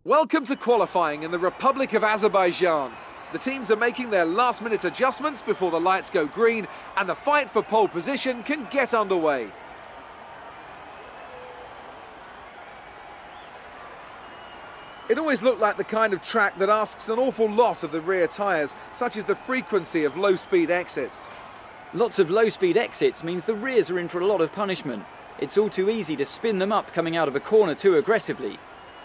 Welcome to qualifying in the Republic of Azerbaijan. The teams are making their last-minute adjustments before the lights go green and the fight for pole position can get underway. It always looked like the kind of track that asks an awful lot of the rear tyres, such as the frequency of low-speed exits. Lots of low-speed exits means the rears are in for a lot of punishment. It's all too easy to spin them up coming out of a corner too aggressively.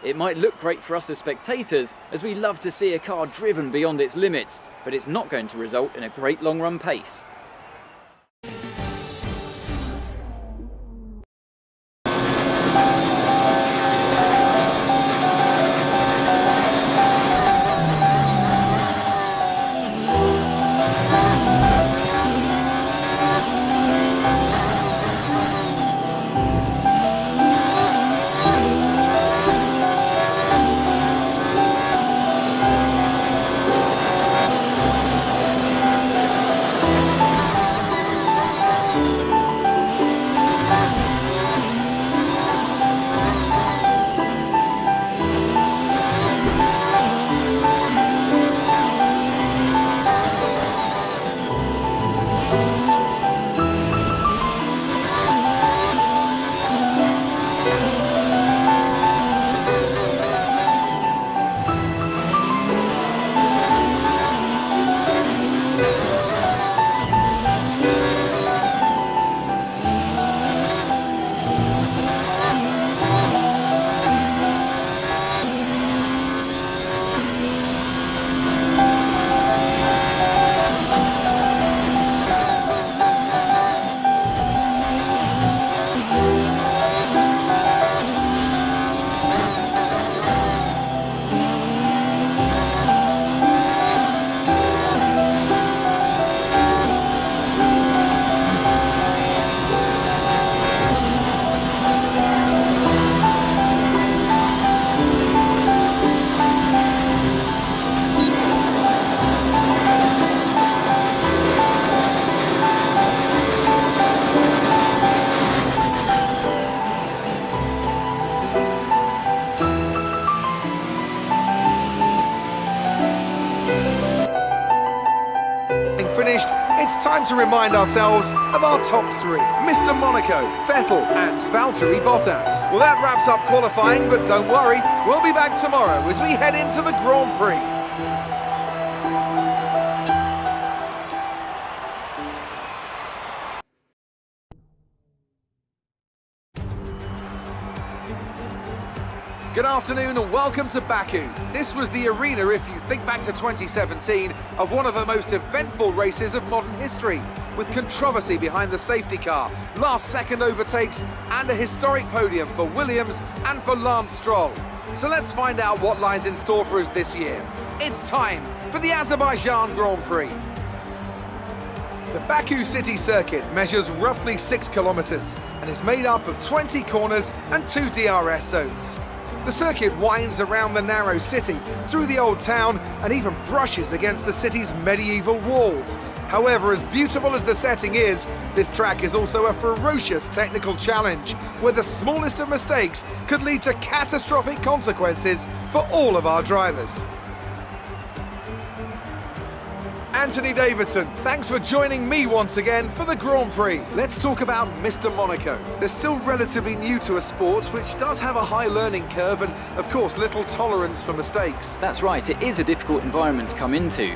It might look great for us as spectators, as we love to see a car driven beyond its limits, but it's not going to result in a great long-run pace. Finished, it's time to remind ourselves of our top three: Mr. Monaco, Vettel and Valtteri Bottas. Well, that wraps up qualifying, but don't worry, we'll be back tomorrow as we head into the Grand Prix. Good afternoon and welcome to Baku. This was the arena, if you think back to 2017, of one of the most eventful races of modern history, with controversy behind the safety car, last-second overtakes and a historic podium for Williams and for Lance Stroll. So let's find out what lies in store for us this year. It's time for the Azerbaijan Grand Prix. The Baku city circuit measures roughly 6 kilometers and is made up of 20 corners and 2 DRS zones. The circuit winds around the narrow city, through the old town, and even brushes against the city's medieval walls. However, as beautiful as the setting is, this track is also a ferocious technical challenge, where the smallest of mistakes could lead to catastrophic consequences for all of our drivers. Anthony Davidson, thanks for joining me once again for the Grand Prix. Let's talk about Mr. Monaco. They're still relatively new to a sport which does have a high learning curve and, of course, little tolerance for mistakes. That's right, it is a difficult environment to come into.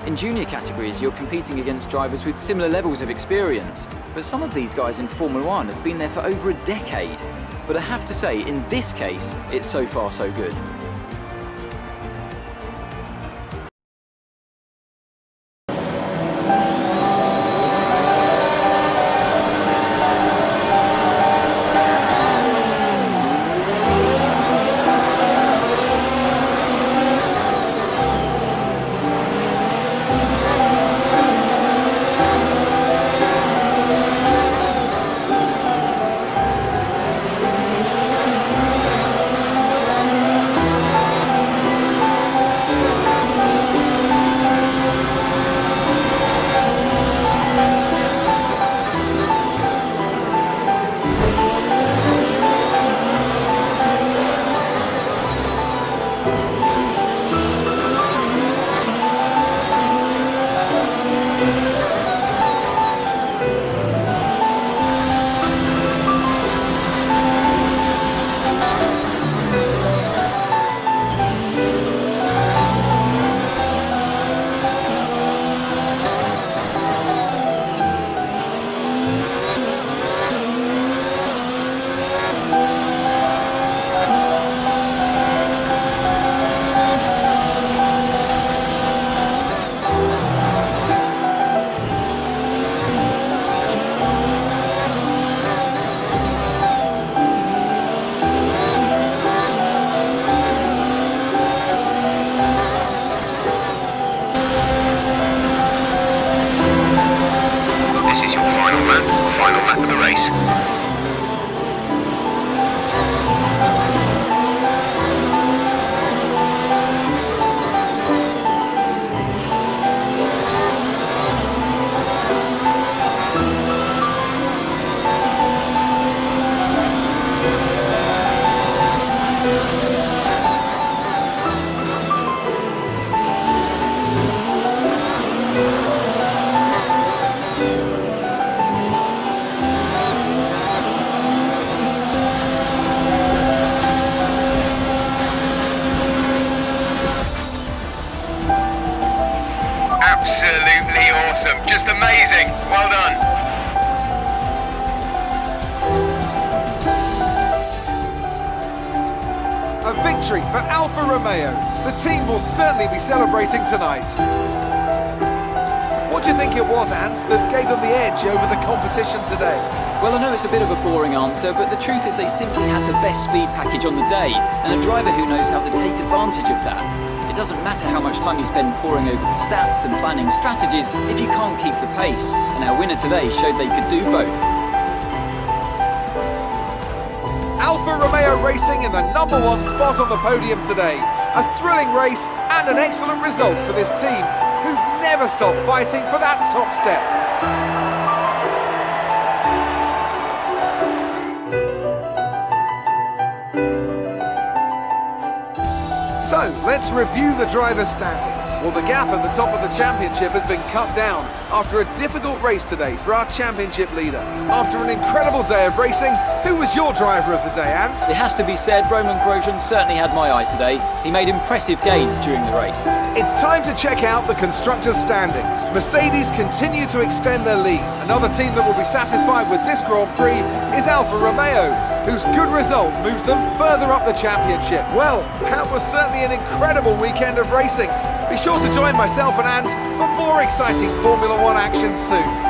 In junior categories, you're competing against drivers with similar levels of experience, but some of these guys in Formula One have been there for over a decade. But I have to say, in this case, it's so far so good. victory for Alfa Romeo. The team will certainly be celebrating tonight. What do you think it was, Ant, that gave them the edge over the competition today? Well, I know it's a bit of a boring answer, but the truth is they simply had the best speed package on the day, and a driver who knows how to take advantage of that. It doesn't matter how much time you spend poring over the stats and planning strategies if you can't keep the pace, and our winner today showed they could do both. Alfa Romeo racing in the #1 spot on the podium today. A thrilling race and an excellent result for this team, who've never stopped fighting for that top step. So, let's review the drivers' standings. Well, the gap at the top of the championship has been cut down after a difficult race today for our championship leader. After an incredible day of racing, who was your driver of the day, Ant? It has to be said, Roman Grosjean certainly had my eye today. He made impressive gains during the race. It's time to check out the constructors' standings. Mercedes continue to extend their lead. Another team that will be satisfied with this Grand Prix is Alfa Romeo, whose good result moves them further up the championship. Well, that was certainly an incredible weekend of racing. Be sure to join myself and Ant for more exciting Formula One action soon.